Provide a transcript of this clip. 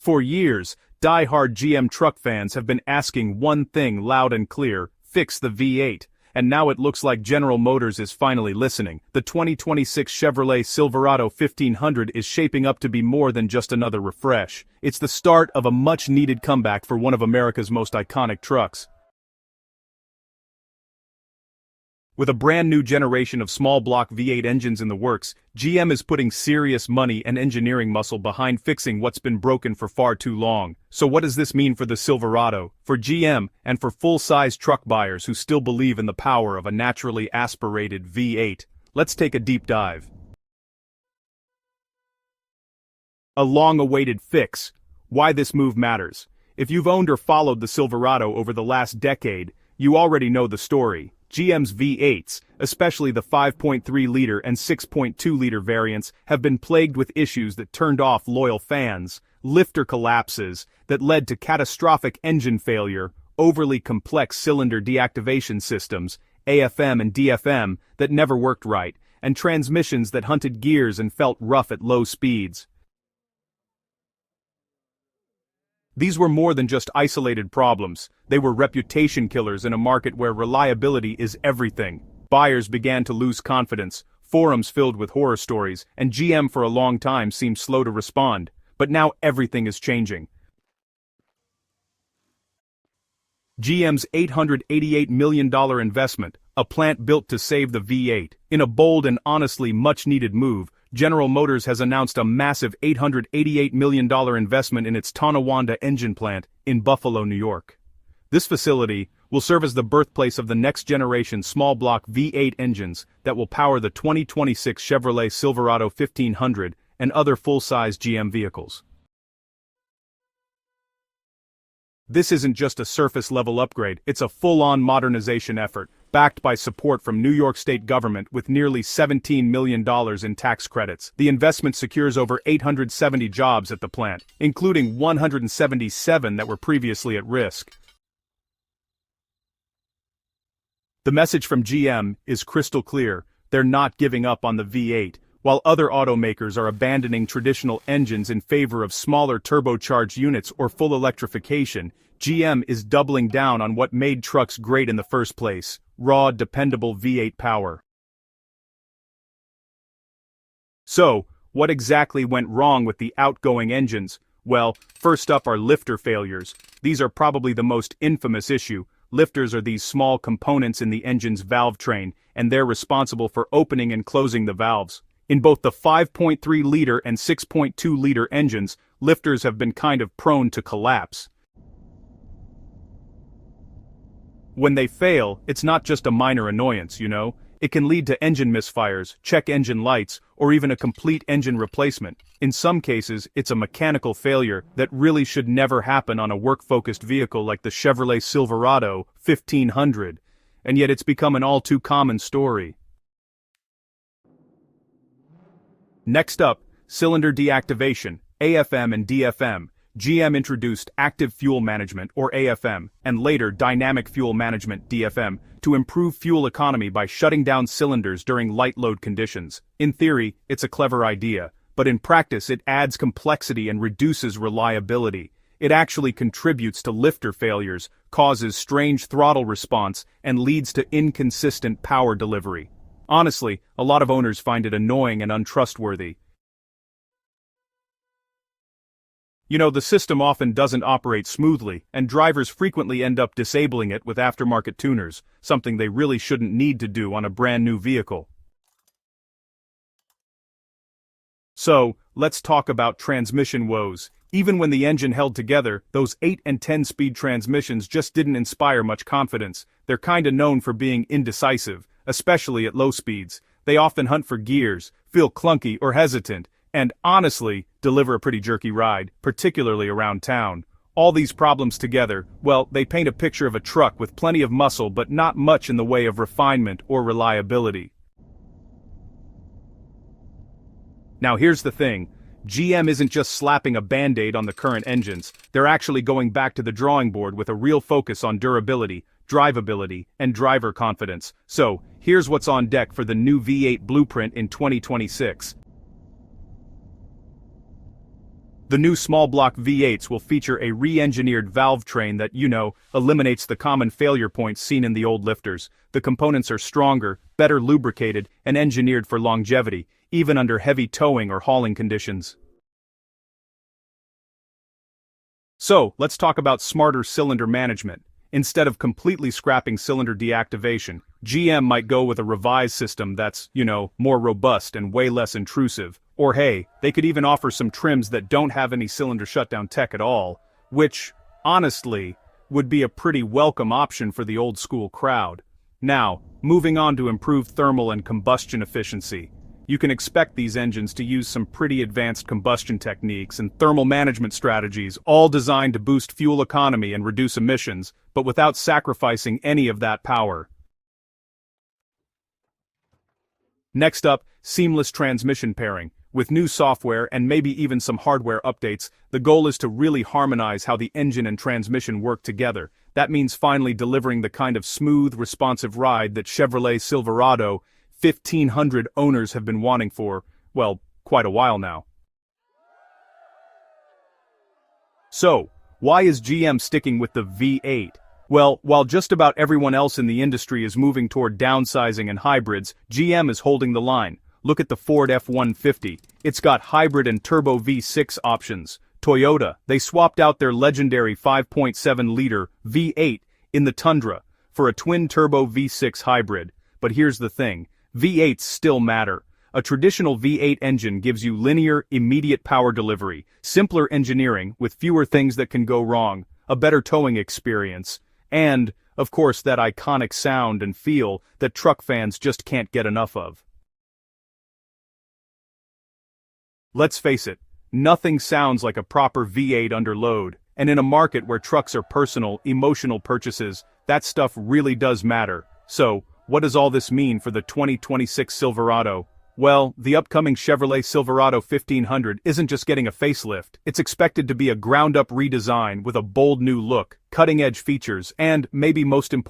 For years, die-hard GM truck fans have been asking one thing loud and clear: fix the V8. And now it looks like General Motors is finally listening. The 2026 Chevrolet Silverado 1500 is shaping up to be more than just another refresh. It's the start of a much-needed comeback for one of America's most iconic trucks. With a brand new generation of small-block V8 engines in the works, GM is putting serious money and engineering muscle behind fixing what's been broken for far too long. So what does this mean for the Silverado, for GM, and for full-size truck buyers who still believe in the power of a naturally aspirated V8? Let's take a deep dive. A long-awaited fix. Why this move matters. If you've owned or followed the Silverado over the last decade, you already know the story. GM's V8s, especially the 5.3-liter and 6.2-liter variants, have been plagued with issues that turned off loyal fans, lifter collapses that led to catastrophic engine failure, overly complex cylinder deactivation systems, AFM and DFM, that never worked right, and transmissions that hunted gears and felt rough at low speeds. These were more than just isolated problems. They were reputation killers in a market where reliability is everything. Buyers began to lose confidence, forums filled with horror stories, and GM for a long time seemed slow to respond. But now everything is changing. GM's $888 million investment, a plant built to save the V8. In a bold and honestly much-needed move, General Motors has announced a massive $888 million investment in its Tonawanda engine plant in Buffalo, New York. This facility will serve as the birthplace of the next-generation small-block V8 engines that will power the 2026 Chevrolet Silverado 1500 and other full-size GM vehicles. This isn't just a surface-level upgrade, it's a full-on modernization effort, backed by support from New York State government with nearly $17 million in tax credits. The investment secures over 870 jobs at the plant, including 177 that were previously at risk. The message from GM is crystal clear: they're not giving up on the V8. While other automakers are abandoning traditional engines in favor of smaller turbocharged units or full electrification, GM is doubling down on what made trucks great in the first place: raw, dependable V8 power. So, what exactly went wrong with the outgoing engines? Well, first up are lifter failures. These are probably the most infamous issue. Lifters are these small components in the engine's valve train, and they're responsible for opening and closing the valves. In both the 5.3-liter and 6.2-liter engines, lifters have been kind of prone to collapse. When they fail, it's not just a minor annoyance, you know. It can lead to engine misfires, check engine lights, or even a complete engine replacement. In some cases, it's a mechanical failure that really should never happen on a work-focused vehicle like the Chevrolet Silverado 1500, and yet it's become an all-too-common story. Next up, cylinder deactivation, AFM and DFM. GM introduced active fuel management, or AFM, and later dynamic fuel management, DFM, to improve fuel economy by shutting down cylinders during light load conditions. In theory, it's a clever idea, but in practice it adds complexity and reduces reliability. It actually contributes to lifter failures, causes strange throttle response, and leads to inconsistent power delivery. Honestly, a lot of owners find it annoying and untrustworthy. You know, the system often doesn't operate smoothly, and drivers frequently end up disabling it with aftermarket tuners, something they really shouldn't need to do on a brand new vehicle. So, let's talk about transmission woes. Even when the engine held together, those 8 and 10-speed transmissions just didn't inspire much confidence. They're kinda known for being indecisive, especially at low speeds. They often hunt for gears, feel clunky or hesitant, and, honestly, deliver a pretty jerky ride, particularly around town. All these problems together, well, they paint a picture of a truck with plenty of muscle but not much in the way of refinement or reliability. Now here's the thing. GM isn't just slapping a band-aid on the current engines, they're actually going back to the drawing board with a real focus on durability, drivability, and driver confidence. So, here's what's on deck for the new V8 blueprint in 2026. The new small block V8s will feature a re-engineered valve train that, eliminates the common failure points seen in the old lifters. The components are stronger, better lubricated, and engineered for longevity, even under heavy towing or hauling conditions. So, let's talk about smarter cylinder management. Instead of completely scrapping cylinder deactivation, GM might go with a revised system that's, more robust and way less intrusive. Or hey, they could even offer some trims that don't have any cylinder shutdown tech at all, which, honestly, would be a pretty welcome option for the old school crowd. Now, moving on to improved thermal and combustion efficiency. You can expect these engines to use some pretty advanced combustion techniques and thermal management strategies, all designed to boost fuel economy and reduce emissions, but without sacrificing any of that power. Next up, seamless transmission pairing. With new software and maybe even some hardware updates, the goal is to really harmonize how the engine and transmission work together. That means finally delivering the kind of smooth, responsive ride that Chevrolet Silverado 1,500 owners have been wanting for, well, quite a while now. So, why is GM sticking with the V8? Well, while just about everyone else in the industry is moving toward downsizing and hybrids, GM is holding the line. Look at the Ford F-150. It's got hybrid and turbo V6 options. Toyota, they swapped out their legendary 5.7-liter V8 in the Tundra for a twin-turbo V6 hybrid. But here's the thing. V8s still matter. A traditional V8 engine gives you linear, immediate power delivery, simpler engineering with fewer things that can go wrong, a better towing experience, and, of course, that iconic sound and feel that truck fans just can't get enough of. Let's face it, nothing sounds like a proper V8 under load, and in a market where trucks are personal, emotional purchases, that stuff really does matter. So, what does all this mean for the 2026 Silverado? Well, the upcoming Chevrolet Silverado 1500 isn't just getting a facelift, it's expected to be a ground-up redesign with a bold new look, cutting-edge features, and, maybe most importantly,